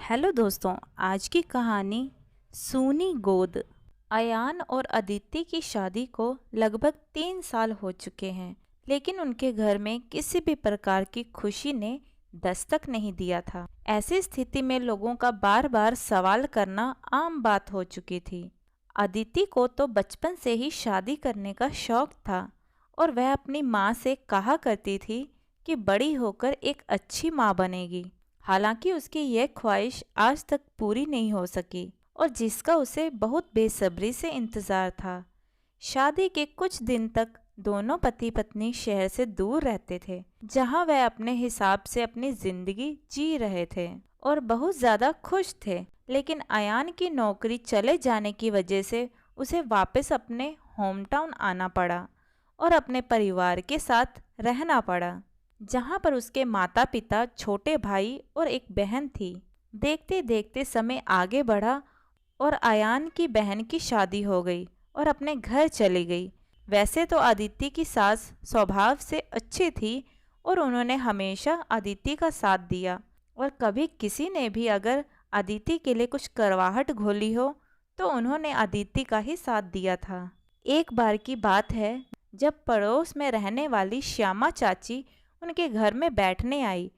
Hello दोस्तों, आज की कहानी सूनी गोद। अयान और अदिति की शादी को लगभग 3 साल हो चुके हैं, लेकिन उनके घर में किसी भी प्रकार की खुशी ने दस्तक नहीं दिया था। ऐसी स्थिति में लोगों का बार बार सवाल करना आम बात हो चुकी थी। अदिति को तो बचपन से ही शादी करने का शौक था और वह अपनी माँ से कहा करती थी कि बड़ी होकर एक अच्छी माँ बनेगी। हालांकि उसकी यह ख्वाहिश आज तक पूरी नहीं हो सकी और जिसका उसे बहुत बेसब्री से इंतज़ार था। शादी के कुछ दिन तक दोनों पति पत्नी शहर से दूर रहते थे, जहां वह अपने हिसाब से अपनी जिंदगी जी रहे थे और बहुत ज़्यादा खुश थे। लेकिन अयान की नौकरी चले जाने की वजह से उसे वापस अपने होम टाउन आना पड़ा और अपने परिवार के साथ रहना पड़ा, जहाँ पर उसके माता पिता, छोटे भाई और एक बहन थी। देखते देखते समय आगे बढ़ा और अयान की बहन की शादी हो गई और अपने घर चली गई। वैसे तो अदिति की सास स्वभाव से अच्छी थी और उन्होंने हमेशा अदिति का साथ दिया और कभी किसी ने भी अगर अदिति के लिए कुछ करवाहट घोली हो तो उन्होंने अदिति का ही साथ दिया था। एक बार की बात है, जब पड़ोस में रहने वाली श्यामा चाची उनके घर में बैठने आई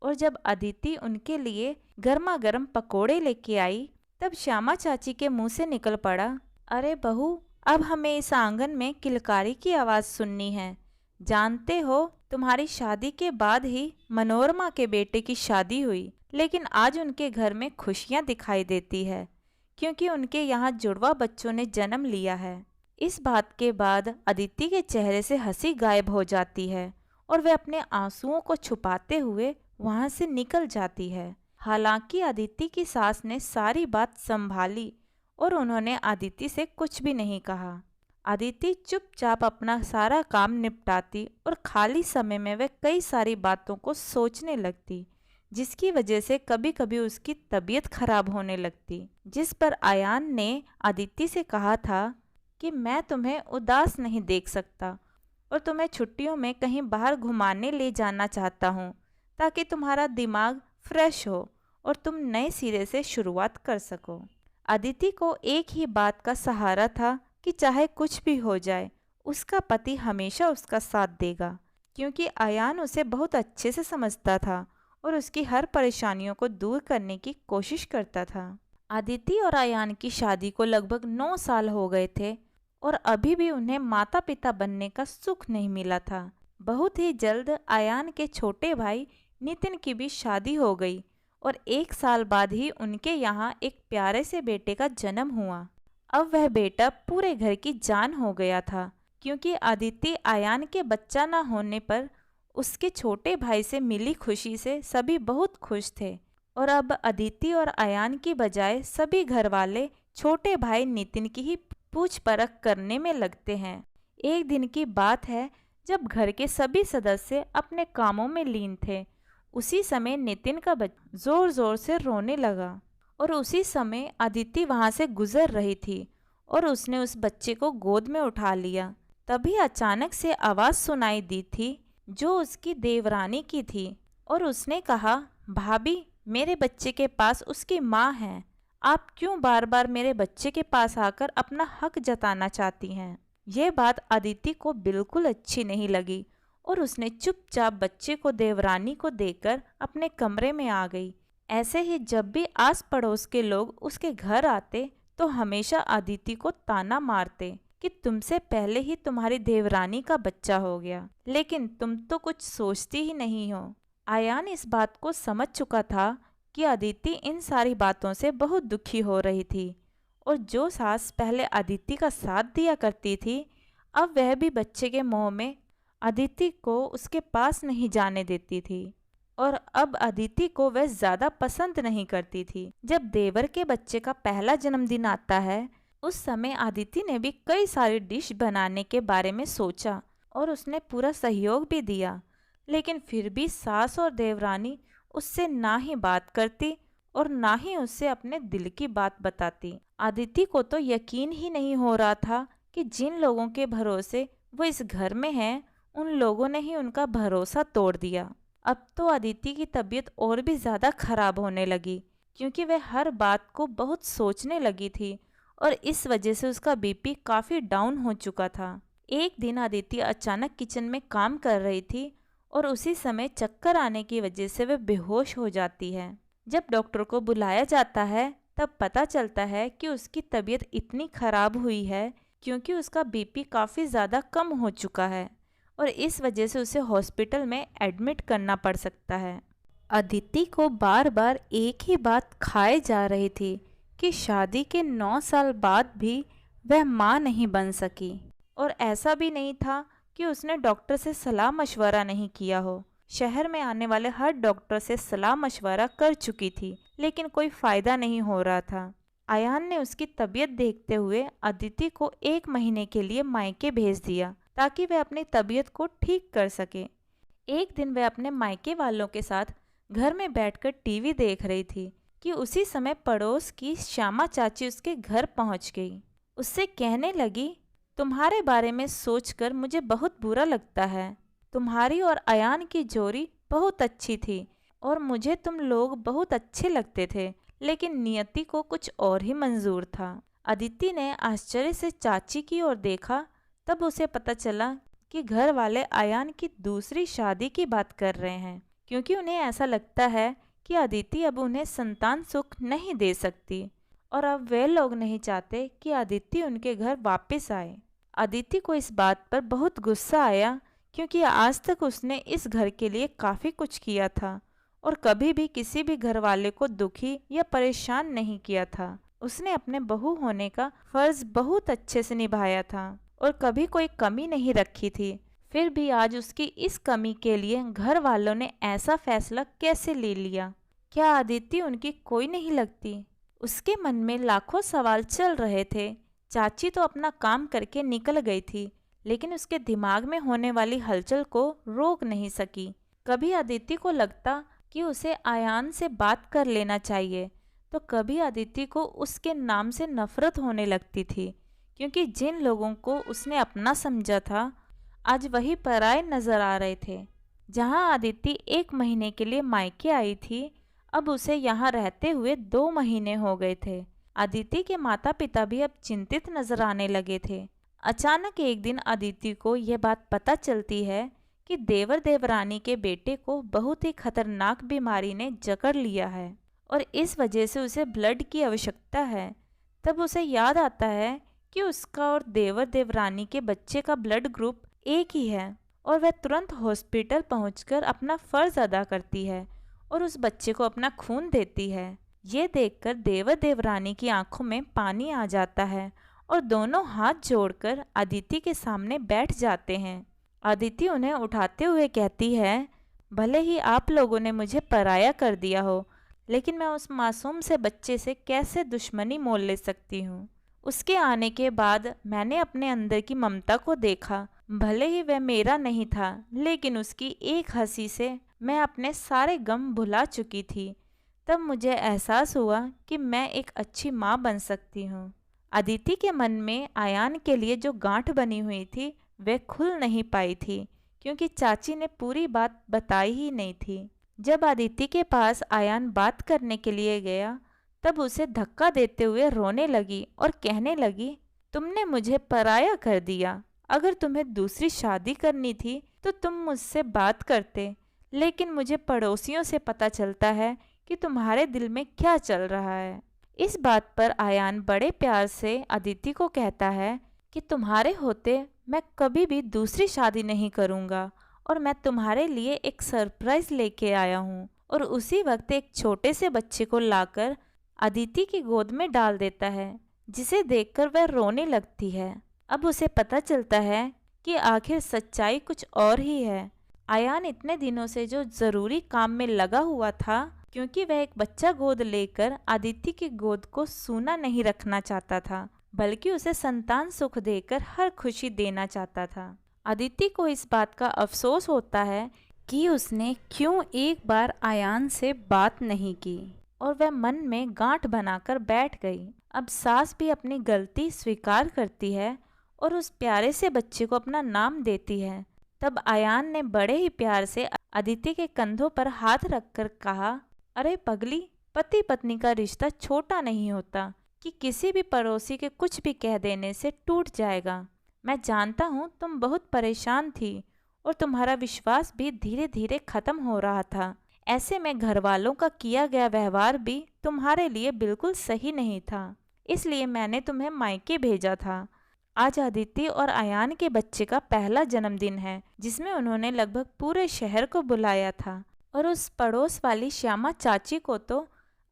और जब अदिति उनके लिए गर्मा गर्म पकोड़े लेके आई, तब श्यामा चाची के मुंह से निकल पड़ा, अरे बहू, अब हमें इस आंगन में किलकारी की आवाज़ सुननी है। जानते हो, तुम्हारी शादी के बाद ही मनोरमा के बेटे की शादी हुई, लेकिन आज उनके घर में खुशियां दिखाई देती है क्योंकि उनके यहाँ जुड़वा बच्चों ने जन्म लिया है। इस बात के बाद अदिति के चेहरे से हंसी गायब हो जाती है और वह अपने आंसुओं को छुपाते हुए वहां से निकल जाती है। हालांकि अदिति की सास ने सारी बात संभाली और उन्होंने अदिति से कुछ भी नहीं कहा। अदिति चुपचाप अपना सारा काम निपटाती और खाली समय में वह कई सारी बातों को सोचने लगती, जिसकी वजह से कभी कभी उसकी तबीयत खराब होने लगती। जिस पर अयान ने अदिति से कहा था कि मैं तुम्हें उदास नहीं देख सकता और तुम्हें छुट्टियों में कहीं बाहर घुमाने ले जाना चाहता हूँ ताकि तुम्हारा दिमाग फ्रेश हो और तुम नए सिरे से शुरुआत कर सको। अदिति को एक ही बात का सहारा था कि चाहे कुछ भी हो जाए, उसका पति हमेशा उसका साथ देगा, क्योंकि अयान उसे बहुत अच्छे से समझता था और उसकी हर परेशानियों को दूर करने की कोशिश करता था। अदिति और अयान की शादी को लगभग 9 साल हो गए थे और अभी भी उन्हें माता पिता बनने का सुख नहीं मिला था। बहुत ही जल्द अयान के छोटे भाई नितिन की भी शादी हो गई और 1 साल बाद ही उनके यहाँ एक प्यारे से बेटे का जन्म हुआ। अब वह बेटा पूरे घर की जान हो गया था, क्योंकि अदिति अयान के बच्चा न होने पर उसके छोटे भाई से मिली खुशी से सभी बहुत खुश थे और अब अदिति और अयान की बजाय सभी घर वाले छोटे भाई नितिन की ही पूछ परख करने में लगते हैं। एक दिन की बात है, जब घर के सभी सदस्य अपने कामों में लीन थे, उसी समय नितिन का बच्चा जोर जोर से रोने लगा और उसी समय अदिति वहां से गुजर रही थी और उसने उस बच्चे को गोद में उठा लिया। तभी अचानक से आवाज़ सुनाई दी थी जो उसकी देवरानी की थी और उसने कहा, भाभी, मेरे बच्चे के पास उसकी माँ है। आप क्यों बार बार मेरे बच्चे के पास आकर अपना हक जताना चाहती हैं? यह बात अदिति को बिल्कुल अच्छी नहीं लगी और उसने चुपचाप बच्चे को देवरानी को देकर अपने कमरे में आ गई। ऐसे ही जब भी आस पड़ोस के लोग उसके घर आते तो हमेशा अदिति को ताना मारते कि तुमसे पहले ही तुम्हारी देवरानी का बच्चा हो गया, लेकिन तुम तो कुछ सोचती ही नहीं हो। अयान इस बात को समझ चुका था कि अदिति इन सारी बातों से बहुत दुखी हो रही थी और जो सास पहले अदिति का साथ दिया करती थी, अब वह भी बच्चे के मोह में अदिति को उसके पास नहीं जाने देती थी और अब अदिति को वह ज़्यादा पसंद नहीं करती थी। जब देवर के बच्चे का पहला जन्मदिन आता है, उस समय अदिति ने भी कई सारी डिश बनाने के बारे में सोचा और उसने पूरा सहयोग भी दिया, लेकिन फिर भी सास और देवरानी उससे ना ही बात करती और ना ही उससे अपने दिल की बात बताती। अदिति को तो यकीन ही नहीं हो रहा था कि जिन लोगों के भरोसे वो इस घर में हैं, उन लोगों ने ही उनका भरोसा तोड़ दिया। अब तो अदिति की तबीयत और भी ज़्यादा खराब होने लगी, क्योंकि वह हर बात को बहुत सोचने लगी थी और इस वजह से उसका बीपी काफ़ी डाउन हो चुका था। एक दिन अदिति अचानक किचन में काम कर रही थी और उसी समय चक्कर आने की वजह से वह बेहोश हो जाती है। जब डॉक्टर को बुलाया जाता है तब पता चलता है कि उसकी तबीयत इतनी खराब हुई है क्योंकि उसका बीपी काफ़ी ज़्यादा कम हो चुका है और इस वजह से उसे हॉस्पिटल में एडमिट करना पड़ सकता है। अदिति को बार बार एक ही बात खाए जा रही थी कि शादी के 9 साल बाद भी वह माँ नहीं बन सकी। और ऐसा भी नहीं था कि उसने डॉक्टर से सलाह मशवरा नहीं किया हो। शहर में आने वाले हर डॉक्टर से सलाह मशवरा कर चुकी थी, लेकिन कोई फ़ायदा नहीं हो रहा था। अयान ने उसकी तबीयत देखते हुए अदिति को 1 महीने के लिए मायके भेज दिया ताकि वह अपनी तबीयत को ठीक कर सके। एक दिन वह अपने मायके वालों के साथ घर में बैठकर टीवी देख रही थी कि उसी समय पड़ोस की श्यामा चाची उसके घर पहुंच गई। उससे कहने लगी, तुम्हारे बारे में सोचकर मुझे बहुत बुरा लगता है। तुम्हारी और अयान की जोड़ी बहुत अच्छी थी और मुझे तुम लोग बहुत अच्छे लगते थे, लेकिन नियति को कुछ और ही मंजूर था। अदिति ने आश्चर्य से चाची की ओर देखा, तब उसे पता चला कि घर वाले अयान की दूसरी शादी की बात कर रहे हैं, क्योंकि उन्हें ऐसा लगता है कि अदिति अब उन्हें संतान सुख नहीं दे सकती और अब वे लोग नहीं चाहते कि अदिति उनके घर वापस आए। अदिति को इस बात पर बहुत गुस्सा आया क्योंकि आज तक उसने इस घर के लिए काफ़ी कुछ किया था और कभी भी किसी भी घर वाले को दुखी या परेशान नहीं किया था। उसने अपने बहू होने का फर्ज बहुत अच्छे से निभाया था और कभी कोई कमी नहीं रखी थी। फिर भी आज उसकी इस कमी के लिए घर वालों ने ऐसा फैसला कैसे ले लिया? क्या अदिति उनकी कोई नहीं लगती? उसके मन में लाखों सवाल चल रहे थे। चाची तो अपना काम करके निकल गई थी, लेकिन उसके दिमाग में होने वाली हलचल को रोक नहीं सकी। कभी अदिति को लगता कि उसे अयान से बात कर लेना चाहिए, तो कभी अदिति को उसके नाम से नफरत होने लगती थी, क्योंकि जिन लोगों को उसने अपना समझा था आज वही पराये नजर आ रहे थे। जहां अदिति 1 महीने के लिए मायके आई थी, अब उसे यहाँ रहते हुए 2 महीने हो गए थे। अदिति के माता पिता भी अब चिंतित नजर आने लगे थे। अचानक एक दिन अदिति को यह बात पता चलती है कि देवर देवरानी के बेटे को बहुत ही खतरनाक बीमारी ने जकड़ लिया है और इस वजह से उसे ब्लड की आवश्यकता है। तब उसे याद आता है कि उसका और देवर देवरानी के बच्चे का ब्लड ग्रुप एक ही है और वह तुरंत हॉस्पिटल पहुंचकर अपना फर्ज अदा करती है और उस बच्चे को अपना खून देती है। ये देखकर देवर देवरानी की आंखों में पानी आ जाता है और दोनों हाथ जोड़कर अदिति के सामने बैठ जाते हैं। अदिति उन्हें उठाते हुए कहती है, भले ही आप लोगों ने मुझे पराया कर दिया हो, लेकिन मैं उस मासूम से बच्चे से कैसे दुश्मनी मोल ले सकती हूँ। उसके आने के बाद मैंने अपने अंदर की ममता को देखा। भले ही वह मेरा नहीं था, लेकिन उसकी एक हंसी से मैं अपने सारे गम भुला चुकी थी। तब मुझे एहसास हुआ कि मैं एक अच्छी माँ बन सकती हूँ। अदिति के मन में अयान के लिए जो गांठ बनी हुई थी वह खुल नहीं पाई थी, क्योंकि चाची ने पूरी बात बताई ही नहीं थी। जब अदिति के पास अयान बात करने के लिए गया, तब उसे धक्का देते हुए रोने लगी और कहने लगी, तुमने मुझे पराया कर दिया। अगर तुम्हें दूसरी शादी करनी थी तो तुम मुझसे बात करते, लेकिन मुझे पड़ोसियों से पता चलता है कि तुम्हारे दिल में क्या चल रहा है। इस बात पर अयान बड़े प्यार से अदिति को कहता है कि तुम्हारे होते मैं कभी भी दूसरी शादी नहीं करूँगा और मैं तुम्हारे लिए एक सरप्राइज लेके आया हूँ। और उसी वक्त एक छोटे से बच्चे को लाकर अदिति की गोद में डाल देता है, जिसे देखकर वह रोने लगती है। अब उसे पता चलता है कि आखिर सच्चाई कुछ और ही है। अयान इतने दिनों से जो ज़रूरी काम में लगा हुआ था, क्योंकि वह एक बच्चा गोद लेकर अदिति की गोद को सूना नहीं रखना चाहता था, बल्कि उसे संतान सुख देकर हर खुशी देना चाहता था। अदिति को इस बात का अफसोस होता है कि उसने क्यों एक बार अयान से बात नहीं की और वह मन में गांठ बनाकर बैठ गई। अब सास भी अपनी गलती स्वीकार करती है और उस प्यारे से बच्चे को अपना नाम देती है। तब अयान ने बड़े ही प्यार से अदिति के कंधों पर हाथ रखकर कहा, अरे पगली, पति पत्नी का रिश्ता छोटा नहीं होता कि किसी भी पड़ोसी के कुछ भी कह देने से टूट जाएगा। मैं जानता हूँ तुम बहुत परेशान थी और तुम्हारा विश्वास भी धीरे धीरे खत्म हो रहा था। ऐसे में घर वालों का किया गया व्यवहार भी तुम्हारे लिए बिल्कुल सही नहीं था, इसलिए मैंने तुम्हें मायके भेजा था। आज अदिति और अयान के बच्चे का पहला जन्मदिन है, जिसमें उन्होंने लगभग पूरे शहर को बुलाया था और उस पड़ोस वाली श्यामा चाची को तो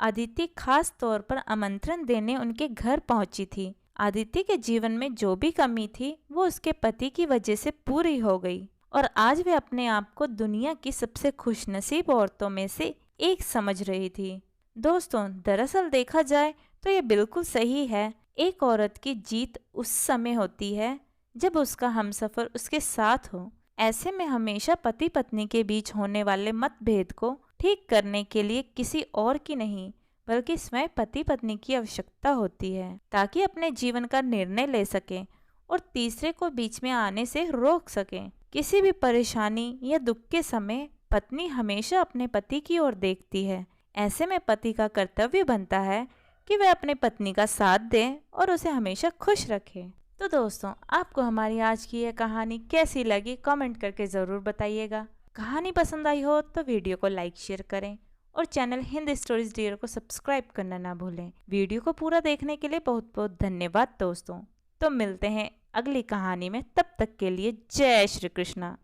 अदिति खास तौर पर आमंत्रण देने उनके घर पहुंची थी। अदिति के जीवन में जो भी कमी थी वो उसके पति की वजह से पूरी हो गई और आज वे अपने आप को दुनिया की सबसे खुशनसीब औरतों में से एक समझ रही थी। दोस्तों, दरअसल देखा जाए तो ये बिल्कुल सही है। एक औरत की जीत उस समय होती है जब उसका हमसफर उसके साथ हो। ऐसे में हमेशा पति पत्नी के बीच होने वाले मतभेद को ठीक करने के लिए किसी और की नहीं बल्कि स्वयं पति पत्नी की आवश्यकता होती है, ताकि अपने जीवन का निर्णय ले सकें और तीसरे को बीच में आने से रोक सकें। किसी भी परेशानी या दुख के समय पत्नी हमेशा अपने पति की ओर देखती है। ऐसे में पति का कर्तव्य बनता है कि वह अपने पत्नी का साथ दे और उसे हमेशा खुश रखे। तो दोस्तों, आपको हमारी आज की यह कहानी कैसी लगी कमेंट करके ज़रूर बताइएगा। कहानी पसंद आई हो तो वीडियो को लाइक शेयर करें और चैनल हिंद स्टोरीज डियर को सब्सक्राइब करना ना भूलें। वीडियो को पूरा देखने के लिए बहुत बहुत धन्यवाद दोस्तों। तो मिलते हैं अगली कहानी में, तब तक के लिए जय श्री कृष्णा।